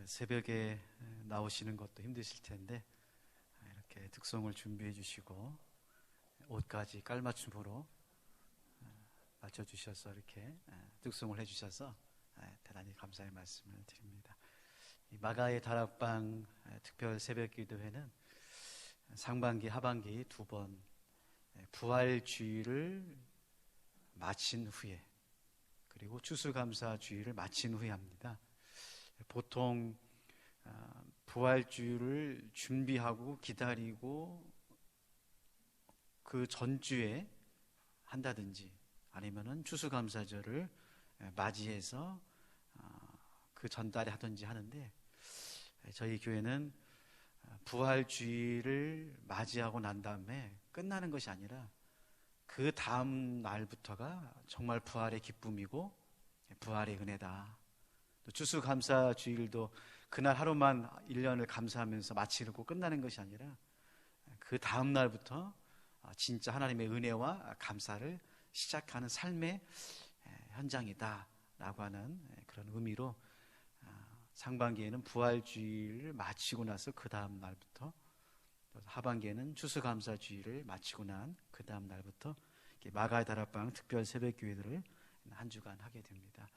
새벽에 나오시는 것도 힘드실 텐데 이렇게 득송을 준비해 주시고 옷까지 깔맞춤으로 맞춰주셔서 이렇게 득송을 해주셔서 대단히 감사의 말씀을 드립니다. 마가의 다락방 특별 새벽기도회는 상반기 하반기 두 번 부활주의를 마친 후에 그리고 추수감사주의를 마친 후에 합니다. 보통 부활주의를 준비하고 기다리고 그 전주에 한다든지 아니면은 추수감사절을 맞이해서 그 전달에 하든지 하는데, 저희 교회는 부활주의를 맞이하고 난 다음에 끝나는 것이 아니라 그 다음 날부터가 정말 부활의 기쁨이고 부활의 은혜다. 또 추수감사주일도 그날 하루만 1년을 감사하면서 마치고 끝나는 것이 아니라 그 다음 날부터 진짜 하나님의 은혜와 감사를 시작하는 삶의 현장이다 라고 하는 그런 의미로 상반기에는 부활주의를 마치고 나서 그 다음 날부터, 하반기에는 추수감사주의를 마치고 난 그 다음 날부터 마가의 다락방 특별 새벽교회들을 한 주간 하게 됩니다.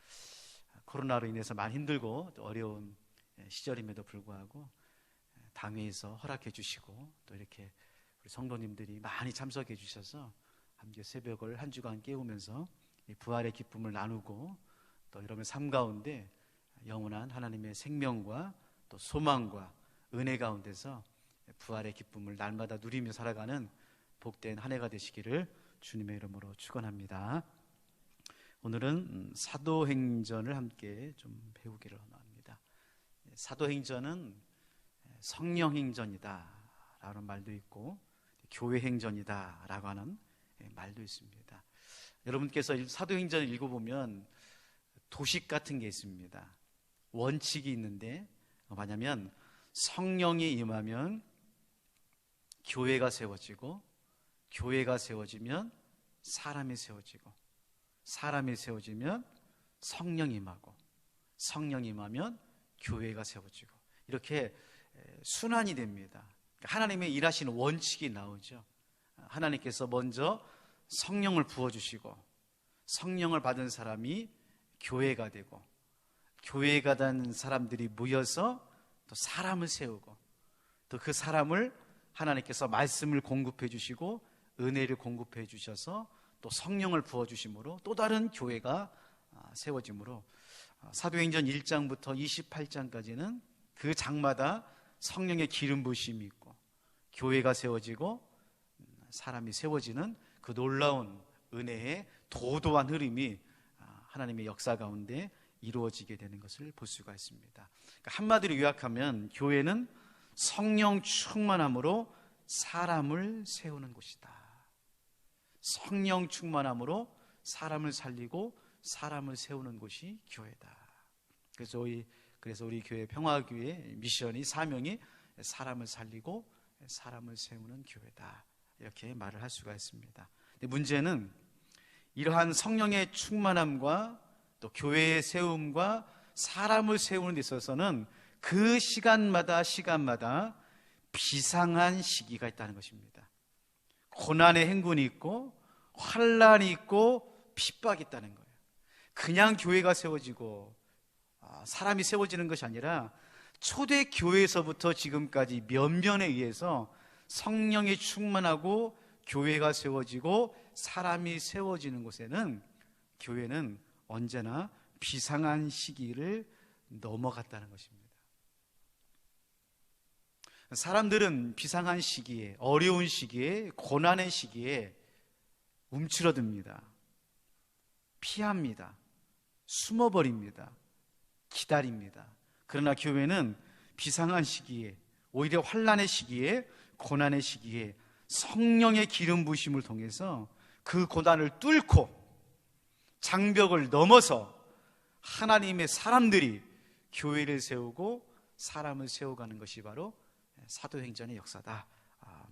코로나로 인해서 많이 힘들고 또 어려운 시절임에도 불구하고 당회에서 허락해 주시고 또 이렇게 우리 성도님들이 많이 참석해 주셔서 함께 새벽을 한 주간 깨우면서 부활의 기쁨을 나누고 또 여러분의 삶 가운데 영원한 하나님의 생명과 또 소망과 은혜 가운데서 부활의 기쁨을 날마다 누리며 살아가는 복된 한 해가 되시기를 주님의 이름으로 축원합니다. 오늘은 사도행전을 함께 좀 배우기를 원합니다. 사도행전은 성령행전이다 라는 말도 있고 교회행전이다 라고 하는 말도 있습니다. 여러분께서 사도행전을 읽어보면 도식 같은 게 있습니다. 원칙이 있는데 뭐냐면 성령이 임하면 교회가 세워지고, 교회가 세워지면 사람이 세워지고, 사람이 세워지면 성령이 임하고, 성령이 임하면 교회가 세워지고, 이렇게 순환이 됩니다. 하나님의 일하시는 원칙이 나오죠. 하나님께서 먼저 성령을 부어주시고 성령을 받은 사람이 교회가 되고, 교회가 된 사람들이 모여서 또 사람을 세우고, 또 그 사람을 하나님께서 말씀을 공급해 주시고 은혜를 공급해 주셔서 또 성령을 부어주심으로 또 다른 교회가 세워지므로 사도행전 1장부터 28장까지는 그 장마다 성령의 기름 부으심이 있고 교회가 세워지고 사람이 세워지는 그 놀라운 은혜의 도도한 흐름이 하나님의 역사 가운데 이루어지게 되는 것을 볼 수가 있습니다. 그러니까 한마디로 요약하면 교회는 성령 충만함으로 사람을 세우는 곳이다. 성령 충만함으로 사람을 살리고 사람을 세우는 곳이 교회다. 그래서 우리 교회 평화교회 미션이, 사명이 사람을 살리고 사람을 세우는 교회다, 이렇게 말을 할 수가 있습니다. 근데 문제는 이러한 성령의 충만함과 또 교회의 세움과 사람을 세우는 데 있어서는 그 시간마다 비상한 시기가 있다는 것입니다. 고난의 행군이 있고 환난이 있고 핍박이 있다는 거예요. 그냥 교회가 세워지고 사람이 세워지는 것이 아니라 초대 교회에서부터 지금까지 면면에 의해서 성령이 충만하고 교회가 세워지고 사람이 세워지는 곳에는 교회는 언제나 비상한 시기를 넘어갔다는 것입니다. 사람들은 비상한 시기에, 어려운 시기에, 고난의 시기에 움츠러듭니다. 피합니다. 숨어버립니다. 기다립니다. 그러나 교회는 비상한 시기에, 오히려 환난의 시기에, 고난의 시기에 성령의 기름 부으심을 통해서 그 고난을 뚫고 장벽을 넘어서 하나님의 사람들이 교회를 세우고 사람을 세워가는 것이 바로 사도행전의 역사다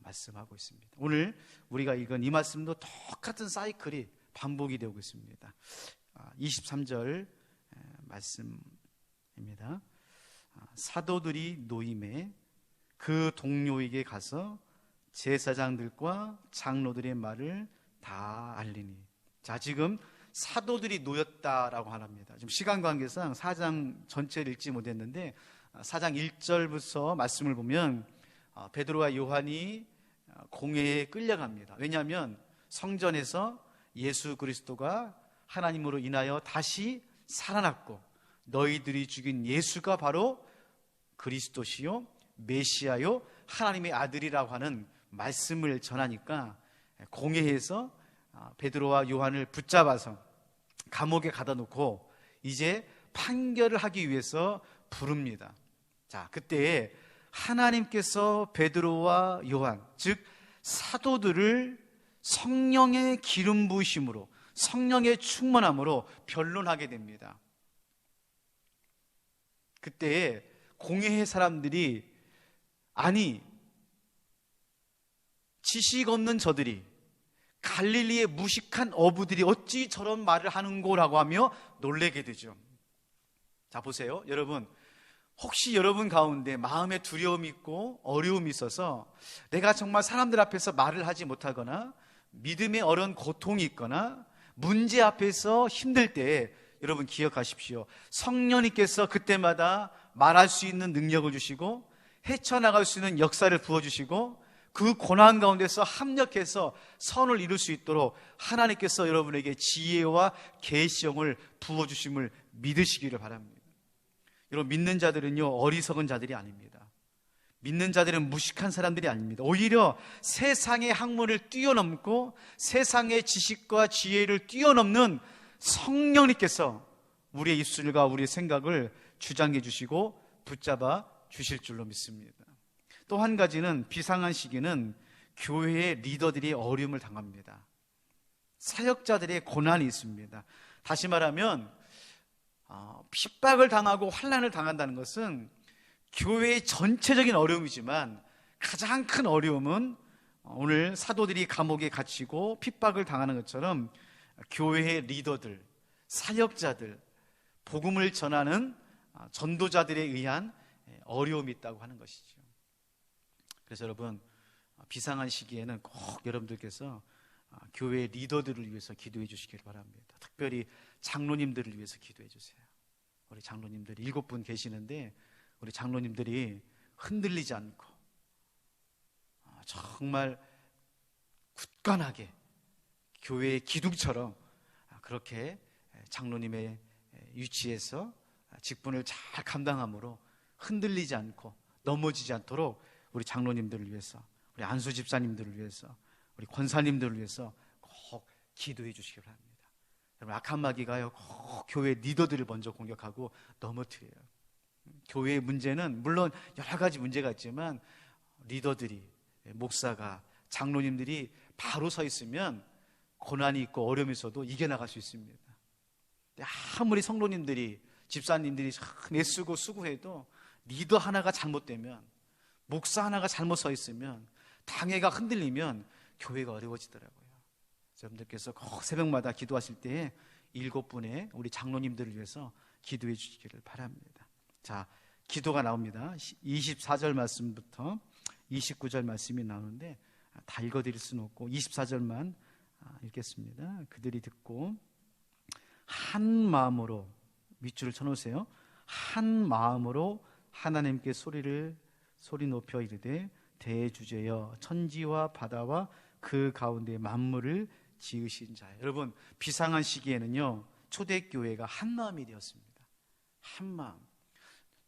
말씀하고 있습니다. 오늘 우리가 읽은 이 말씀도 똑같은 사이클이 반복이 되고 있습니다. 23절 말씀입니다. 사도들이 노임에 그 동료에게 가서 제사장들과 장로들의 말을 다 알리니. 자, 지금 사도들이 놓였다라고 합니다. 지금 시간 관계상 4장 전체를 읽지 못했는데 4장 1절부터 말씀을 보면 베드로와 요한이 공회에 끌려갑니다. 왜냐하면 성전에서 예수 그리스도가 하나님으로 인하여 다시 살아났고 너희들이 죽인 예수가 바로 그리스도시요 메시아요 하나님의 아들이라고 하는 말씀을 전하니까 공회에서 베드로와 요한을 붙잡아서 감옥에 가다 놓고 이제 판결을 하기 위해서 부릅니다. 자, 그때 하나님께서 베드로와 요한, 즉 사도들을 성령의 기름 부으심으로, 성령의 충만함으로 변론하게 됩니다. 그때 공회의 사람들이, 아니 지식 없는 저들이, 갈릴리의 무식한 어부들이 어찌 저런 말을 하는고라고 하며 놀라게 되죠. 자, 보세요. 여러분, 혹시 여러분 가운데 마음에 두려움이 있고 어려움이 있어서 내가 정말 사람들 앞에서 말을 하지 못하거나 믿음의 어려운 고통이 있거나 문제 앞에서 힘들 때 여러분 기억하십시오. 성령님께서 그때마다 말할 수 있는 능력을 주시고 헤쳐나갈 수 있는 역사를 부어주시고 그 고난 가운데서 합력해서 선을 이룰 수 있도록 하나님께서 여러분에게 지혜와 계시형을 부어주심을 믿으시기를 바랍니다. 여러분, 믿는 자들은요 어리석은 자들이 아닙니다. 믿는 자들은 무식한 사람들이 아닙니다. 오히려 세상의 학문을 뛰어넘고 세상의 지식과 지혜를 뛰어넘는 성령님께서 우리의 입술과 우리의 생각을 주장해 주시고 붙잡아 주실 줄로 믿습니다. 또 한 가지는 비상한 시기는 교회의 리더들이 어려움을 당합니다. 사역자들의 고난이 있습니다. 다시 말하면 핍박을 당하고 환난을 당한다는 것은 교회의 전체적인 어려움이지만 가장 큰 어려움은 오늘 사도들이 감옥에 갇히고 핍박을 당하는 것처럼 교회의 리더들, 사역자들, 복음을 전하는 전도자들에 의한 어려움이 있다고 하는 것이죠. 그래서 여러분, 비상한 시기에는 꼭 여러분들께서 교회의 리더들을 위해서 기도해 주시길 바랍니다. 특별히 장로님들을 위해서 기도해 주세요. 우리 장로님들이 7분 계시는데 우리 장로님들이 흔들리지 않고 정말 굳건하게 교회의 기둥처럼 그렇게 장로님의 위치에서 직분을 잘 감당함으로 흔들리지 않고 넘어지지 않도록 우리 장로님들을 위해서, 우리 안수 집사님들을 위해서, 우리 권사님들을 위해서 꼭 기도해 주시기 바랍니다. 여러분, 악한 마귀가요 꼭 교회 리더들을 먼저 공격하고 넘어뜨려요. 교회의 문제는 물론 여러 가지 문제가 있지만 리더들이, 목사가, 장로님들이 바로 서 있으면 고난이 있고 어려움이 있어도 이겨나갈 수 있습니다. 아무리 성도님들이, 집사님들이 애쓰고 수고해도 리더 하나가 잘못되면, 목사 하나가 잘못 서 있으면, 당회가 흔들리면 교회가 어려워지더라고요. 여러분들께서 꼭 새벽마다 기도하실 때 7분의 우리 장로님들을 위해서 기도해 주시기를 바랍니다. 자, 기도가 나옵니다. 24절 말씀부터 29절 말씀이 나오는데 다 읽어드릴 수는 없고 24절만 읽겠습니다. 그들이 듣고 한 마음으로, 밑줄을 쳐놓으세요. 한 마음으로 하나님께 소리 높여 이르되 대주제여 천지와 바다와 그 가운데 만물을 지으신 자여. 여러분, 비상한 시기에는요 초대교회가 한 마음이 되었습니다. 한 마음.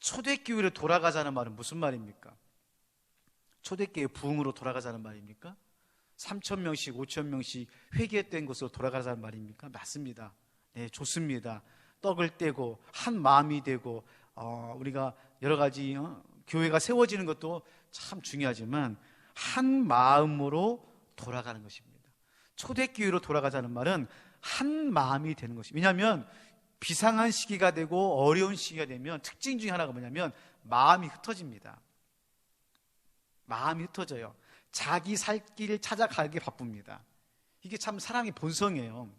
초대교회로 돌아가자는 말은 무슨 말입니까? 초대교회 부흥으로 돌아가자는 말입니까? 3,000명씩 5,000명씩 회개된 곳으로 돌아가자는 말입니까? 맞습니다. 네, 좋습니다. 떡을 떼고 한 마음이 되고 우리가 여러 가지 교회가 세워지는 것도 참 중요하지만 한 마음으로 돌아가는 것입니다. 초대교회로 돌아가자는 말은 한 마음이 되는 것입니다. 왜냐하면 비상한 시기가 되고 어려운 시기가 되면 특징 중에 하나가 뭐냐면 마음이 흩어집니다. 마음이 흩어져요. 자기 살 길을 찾아가기 바쁩니다. 이게 참 사람의 본성이에요.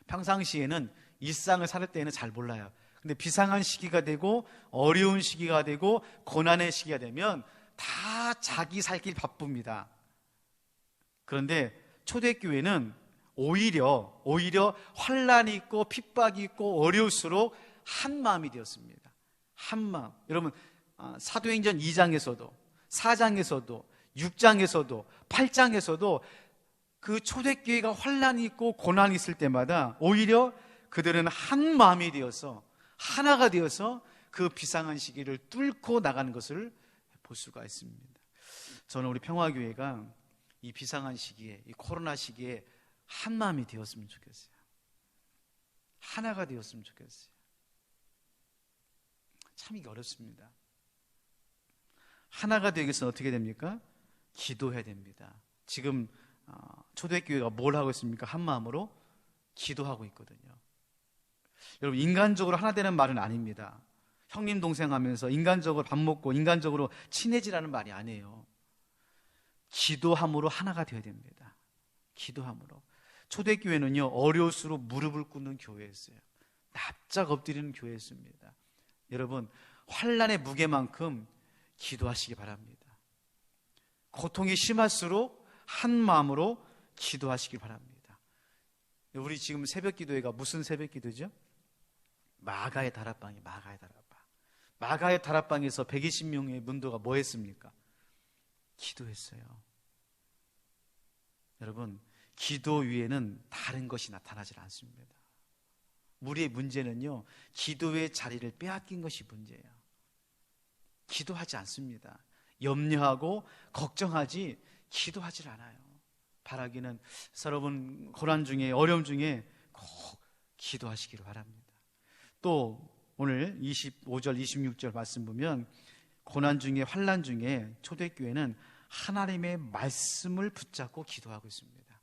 평상시에는 일상을 살 때에는 잘 몰라요. 근데 비상한 시기가 되고 어려운 시기가 되고 고난의 시기가 되면 다 자기 살 길 바쁩니다. 그런데 초대교회는 오히려 환난이 있고 핍박이 있고 어려울수록 한 마음이 되었습니다. 한 마음. 여러분, 사도행전 2장에서도 4장에서도 6장에서도 8장에서도 그 초대교회가 환난이 있고 고난이 있을 때마다 오히려 그들은 한 마음이 되어서 하나가 되어서 그 비상한 시기를 뚫고 나가는 것을 볼 수가 있습니다. 저는 우리 평화교회가 이 비상한 시기에, 이 코로나 시기에 한 마음이 되었으면 좋겠어요. 하나가 되었으면 좋겠어요. 참 이게 어렵습니다. 하나가 되기 위해서는 어떻게 됩니까? 기도해야 됩니다. 지금 초대교회가 뭘 하고 있습니까? 한 마음으로 기도하고 있거든요. 여러분, 인간적으로 하나 되는 말은 아닙니다. 형님 동생 하면서 인간적으로 밥 먹고 인간적으로 친해지라는 말이 아니에요. 기도함으로 하나가 되어야 됩니다. 기도함으로. 초대교회는요, 어려울수록 무릎을 꿇는 교회였어요. 납작 엎드리는 교회였습니다. 여러분, 환난의 무게만큼 기도하시기 바랍니다. 고통이 심할수록 한 마음으로 기도하시기 바랍니다. 우리 지금 새벽 기도회가 무슨 새벽 기도죠? 마가의 다락방이 마가의 다락방. 마가의 다락방에서 120명의 문도가 뭐 했습니까? 기도했어요. 여러분, 기도 위에는 다른 것이 나타나질 않습니다. 우리의 문제는요, 기도의 자리를 빼앗긴 것이 문제예요. 기도하지 않습니다. 염려하고 걱정하지 기도하질 않아요. 바라기는 여러분 고난 중에 어려움 중에 꼭 기도하시기를 바랍니다. 또 오늘 25절 26절 말씀 보면 고난 중에 환난 중에 초대교회는 하나님의 말씀을 붙잡고 기도하고 있습니다.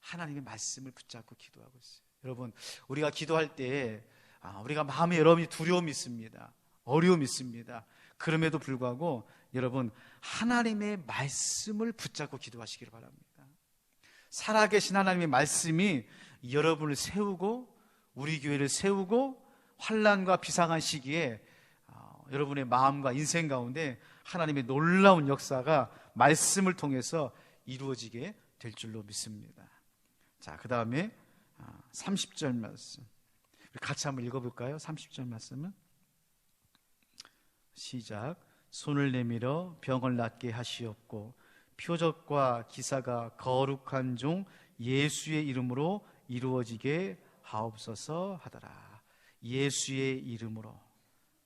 하나님의 말씀을 붙잡고 기도하고 있어요. 여러분, 우리가 기도할 때 우리가 마음에 여러분이 두려움이 있습니다. 어려움이 있습니다. 그럼에도 불구하고 여러분, 하나님의 말씀을 붙잡고 기도하시기를 바랍니다. 살아계신 하나님의 말씀이 여러분을 세우고 우리 교회를 세우고 환난과 비상한 시기에 여러분의 마음과 인생 가운데 하나님의 놀라운 역사가 말씀을 통해서 이루어지게 될 줄로 믿습니다. 자, 그 다음에 30절 말씀 같이 한번 읽어볼까요? 30절 말씀은 시작. 손을 내밀어 병을 낫게 하시옵고 표적과 기사가 거룩한 종 예수의 이름으로 이루어지게 하옵소서 하더라. 예수의 이름으로.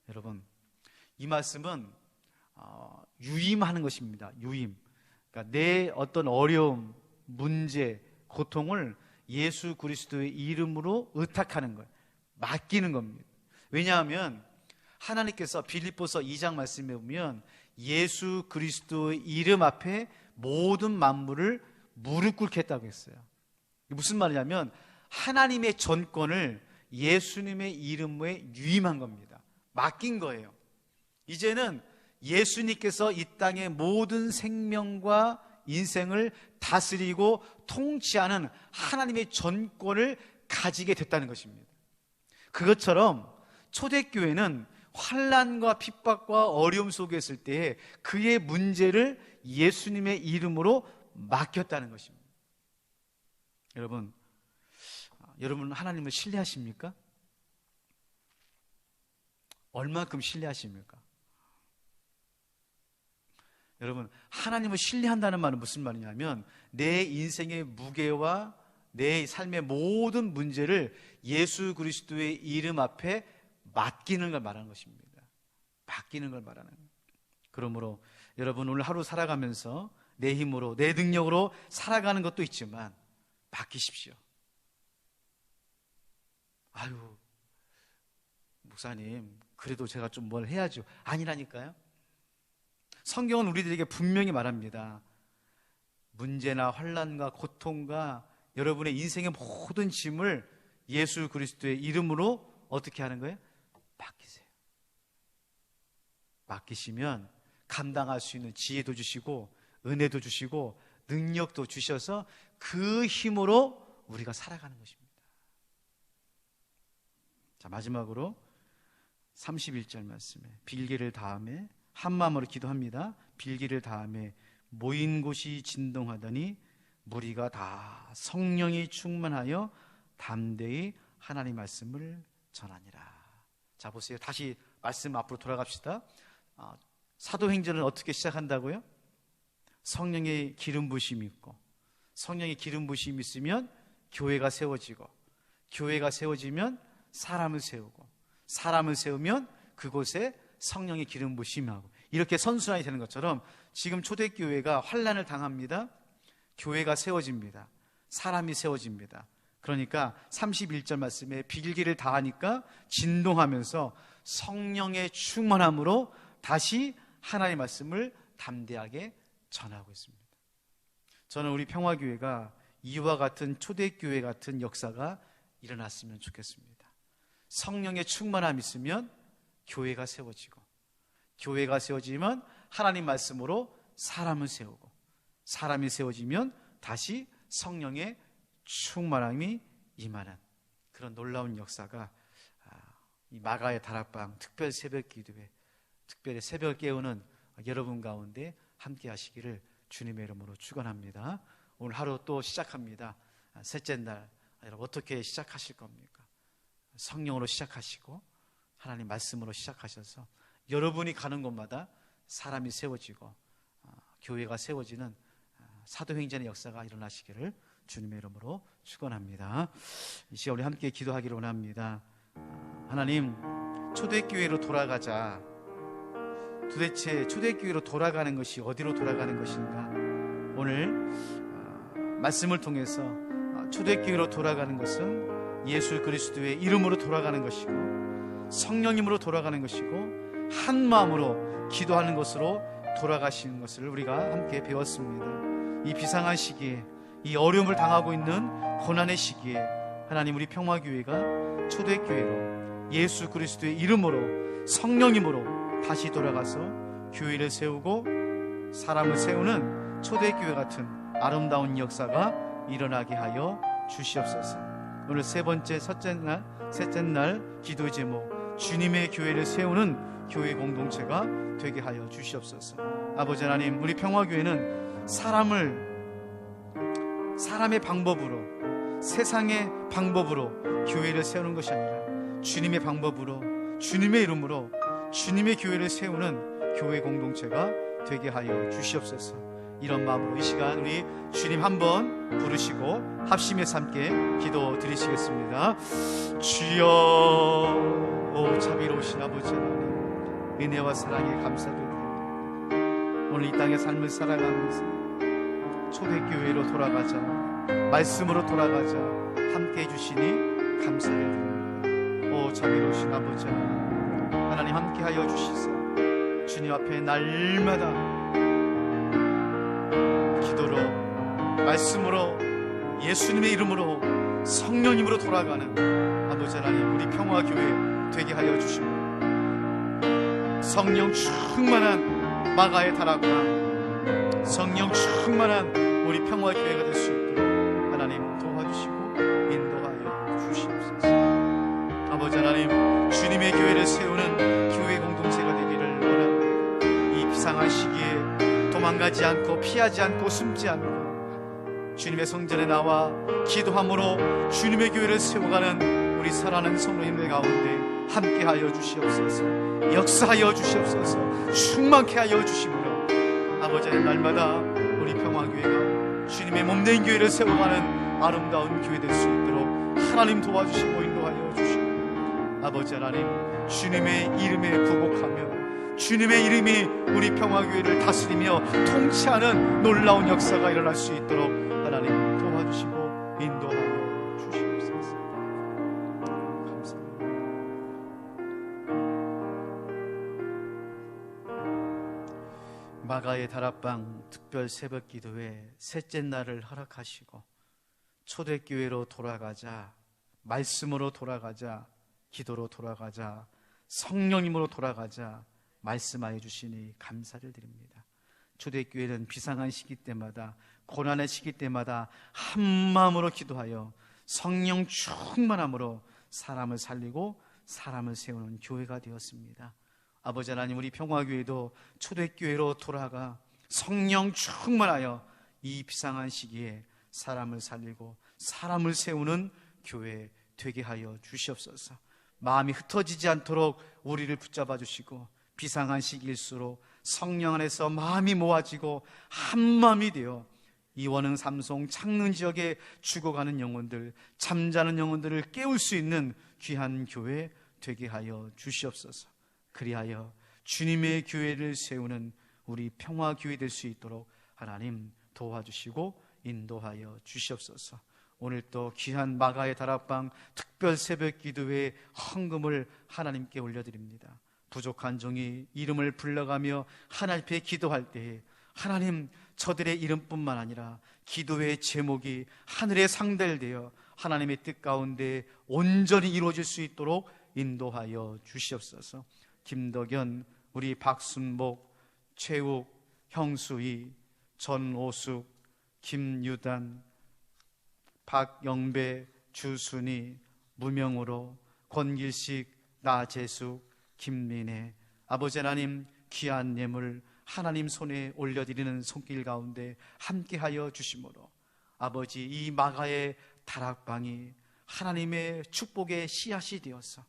여러분, 이 말씀은 유임하는 것입니다. 유임. 그러니까 내 어떤 어려움, 문제, 고통을 예수 그리스도의 이름으로 의탁하는 거예요. 맡기는 겁니다. 왜냐하면 하나님께서 빌립보서 2장 말씀에 보면 예수 그리스도의 이름 앞에 모든 만물을 무릎 꿇게 했다고 했어요. 무슨 말이냐면 하나님의 전권을 예수님의 이름에 유임한 겁니다. 맡긴 거예요. 이제는 예수님께서 이 땅의 모든 생명과 인생을 다스리고 통치하는 하나님의 전권을 가지게 됐다는 것입니다. 그것처럼 초대교회는 환난과 핍박과 어려움 속에 있을 때 그의 문제를 예수님의 이름으로 맡겼다는 것입니다. 여러분 하나님을 신뢰하십니까? 얼마큼 신뢰하십니까? 여러분, 하나님을 신뢰한다는 말은 무슨 말이냐면 내 인생의 무게와 내 삶의 모든 문제를 예수 그리스도의 이름 앞에 맡기는 걸 말하는 것입니다. 맡기는 걸 말하는 거예요. 그러므로 여러분 오늘 하루 살아가면서 내 힘으로 내 능력으로 살아가는 것도 있지만 맡기십시오. 아유, 목사님 그래도 제가 좀 뭘 해야죠. 아니라니까요. 성경은 우리들에게 분명히 말합니다. 문제나 환난과 고통과 여러분의 인생의 모든 짐을 예수 그리스도의 이름으로 어떻게 하는 거예요? 맡기세요. 맡기시면 감당할 수 있는 지혜도 주시고 은혜도 주시고 능력도 주셔서 그 힘으로 우리가 살아가는 것입니다. 자, 마지막으로 31절 말씀에 빌기를 다음에 한 마음으로 기도합니다. 빌기를 다음에 모인 곳이 진동하더니 무리가 다 성령이 충만하여 담대히 하나님 말씀을 전하니라. 자, 보세요. 다시 말씀 앞으로 돌아갑시다. 사도행전은 어떻게 시작한다고요? 성령의 기름 부심이 있고, 성령의 기름 부심이 있으면 교회가 세워지고, 교회가 세워지면 사람을 세우고, 사람을 세우면 그곳에 성령의 기름 부심이 하고, 이렇게 선순환이 되는 것처럼 지금 초대교회가 환난을 당합니다. 교회가 세워집니다. 사람이 세워집니다. 그러니까 31절 말씀에 빌기를 다하니까 진동하면서 성령의 충만함으로 다시 하나님의 말씀을 담대하게 전하고 있습니다. 저는 우리 평화교회가 이와 같은 초대교회 같은 역사가 일어났으면 좋겠습니다. 성령의 충만함이 있으면 교회가 세워지고, 교회가 세워지면 하나님 말씀으로 사람을 세우고, 사람이 세워지면 다시 성령의 충만함이 임하는 그런 놀라운 역사가 이 마가의 다락방 특별 새벽 기도회, 특별히 새벽 깨우는 여러분 가운데 함께 하시기를 주님의 이름으로 축원합니다. 오늘 하루 또 시작합니다. 셋째 날 여러분 어떻게 시작하실 겁니까? 성령으로 시작하시고 하나님 말씀으로 시작하셔서 여러분이 가는 곳마다 사람이 세워지고 교회가 세워지는 사도행전의 역사가 일어나시기를 주님의 이름으로 축원합니다. 이 시간 우리 함께 기도하기를 원합니다. 하나님, 초대교회로 돌아가자. 도대체 초대교회로 돌아가는 것이 어디로 돌아가는 것인가? 오늘 말씀을 통해서 초대교회로 돌아가는 것은 예수 그리스도의 이름으로 돌아가는 것이고, 성령님으로 돌아가는 것이고, 한 마음으로 기도하는 것으로 돌아가시는 것을 우리가 함께 배웠습니다. 이 비상한 시기에, 이 어려움을 당하고 있는 고난의 시기에 하나님, 우리 평화교회가 초대교회로 예수 그리스도의 이름으로 성령님으로 다시 돌아가서 교회를 세우고 사람을 세우는 초대교회 같은 아름다운 역사가 일어나게 하여 주시옵소서. 오늘 세 번째 셋째 날 기도 제목, 주님의 교회를 세우는 교회 공동체가 되게 하여 주시옵소서. 아버지 하나님, 우리 평화교회는 사람의 방법으로, 세상의 방법으로 교회를 세우는 것이 아니라 주님의 방법으로, 주님의 이름으로 주님의 교회를 세우는 교회 공동체가 되게 하여 주시옵소서. 이런 마음으로 이 시간 우리 주님 한번 부르시고 합심해서 함께 기도 드리시겠습니다. 주여, 오 자비로우신 아버지 하나님, 은혜와 사랑에 감사드립니다. 오늘 이 땅의 삶을 살아가면서 초대교회로 돌아가자, 말씀으로 돌아가자 함께 해주시니 감사를 드립니다. 오 자비로우신 아버지 하나님, 함께 하여 주시사 주님 앞에 날마다 기도로, 말씀으로, 예수님의 이름으로, 성령님으로 돌아가는 아버지 하나님, 우리 평화교회 되게 하여 주시고, 성령 충만한 마가의 다락방, 성령 충만한 우리 평화교회가 될 수 있도록 하나님 도와주시고 인도하여 주시옵소서. 아버지 하나님, 주님의 교회를 세우는 교회 공동체가 되기를 원합니다. 이 비상한 시기에 도망가지 않고 피하지 않고 숨지 않고 주님의 성전에 나와 기도함으로 주님의 교회를 세워가는 우리 사랑하는 성도님들 가운데 함께하여 주시옵소서. 역사하여 주시옵소서. 충만케 하여 주시므로 아버지 하나님, 날마다 우리 평화교회가 주님의 몸된 교회를 세워가는 아름다운 교회 될 수 있도록 하나님 도와주시고 인도하여 주시고, 아버지 하나님, 주님의 이름에 부복하며 주님의 이름이 우리 평화교회를 다스리며 통치하는 놀라운 역사가 일어날 수 있도록 하나님 도와주시고 인도하여 주시옵소서. 감사합니다. 마가의 다락방 특별 새벽 기도회 셋째 날을 허락하시고 초대교회로 돌아가자, 말씀으로 돌아가자, 기도로 돌아가자, 성령님으로 돌아가자 말씀하여 주시니 감사를 드립니다. 초대교회는 비상한 시기 때마다, 고난의 시기 때마다 한 마음으로 기도하여 성령 충만함으로 사람을 살리고 사람을 세우는 교회가 되었습니다. 아버지 하나님, 우리 평화교회도 초대교회로 돌아가 성령 충만하여 이 비상한 시기에 사람을 살리고 사람을 세우는 교회 되게 하여 주시옵소서. 마음이 흩어지지 않도록 우리를 붙잡아 주시고, 비상한 시기일수록 성령 안에서 마음이 모아지고 한 마음이 되어 이 원흥 삼송 창릉 지역에 죽어가는 영혼들, 잠자는 영혼들을 깨울 수 있는 귀한 교회 되게 하여 주시옵소서. 그리하여 주님의 교회를 세우는 우리 평화교회 될 수 있도록 하나님 도와주시고 인도하여 주시옵소서. 오늘 또 귀한 마가의 다락방 특별 새벽 기도회 헌금을 하나님께 올려드립니다. 부족한 종이 이름을 불러가며 하나님 앞에 기도할 때에 하나님, 저들의 이름뿐만 아니라 기도의 제목이 하늘에 상달되어 하나님의 뜻 가운데 온전히 이루어질 수 있도록 인도하여 주시옵소서. 김덕연, 우리 박순복, 최욱, 형수희, 전오숙, 김유단, 박영배, 주순이, 무명으로, 권길식, 나재숙, 김민혜, 아버지 하나님 귀한 예물 하나님 손에 올려드리는 손길 가운데 함께하여 주심으로 아버지, 이 마가의 다락방이 하나님의 축복의 씨앗이 되어서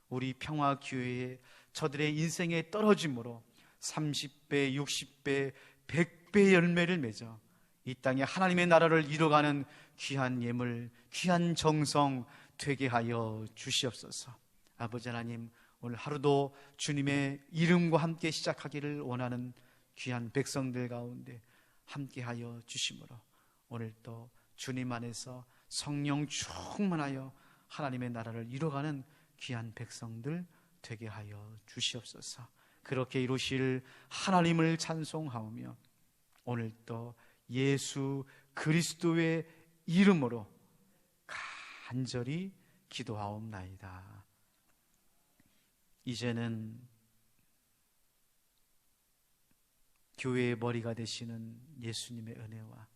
우리 평화교회에 저들의 인생에 떨어짐으로 30배, 60배, 100배의 열매를 맺어 이 땅에 하나님의 나라를 이뤄가는 귀한 예물, 귀한 정성 되게 하여 주시옵소서. 아버지 하나님, 오늘 하루도 주님의 이름과 함께 시작하기를 원하는 귀한 백성들 가운데 함께하여 주심으로 오늘 또 주님 안에서 성령 충만하여 하나님의 나라를 이뤄가는 귀한 백성들 되게 하여 주시옵소서. 그렇게 이루실 하나님을 찬송하오며 오늘 또 예수 그리스도의 이름으로 간절히 기도하옵나이다. 이제는 교회의 머리가 되시는 예수님의 은혜와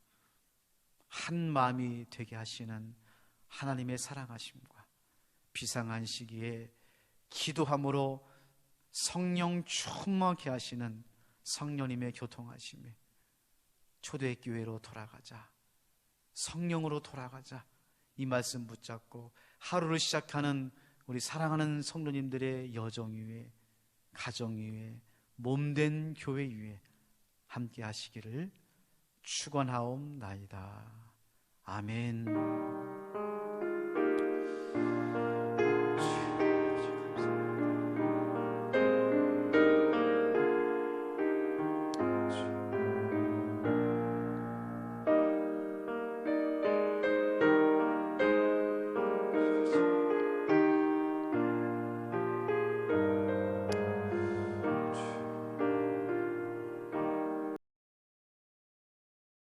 한 마음이 되게 하시는 하나님의 사랑하심과 비상한 시기에 기도함으로 성령 충만케 하시는 성령님의 교통하심에 초대교회로 돌아가자, 성령으로 돌아가자, 이 말씀 붙잡고 하루를 시작하는 우리 사랑하는 성도님들의 여정 위에, 가정 위에, 몸된 교회 위에 함께 하시기를 축원하옵나이다. 아멘.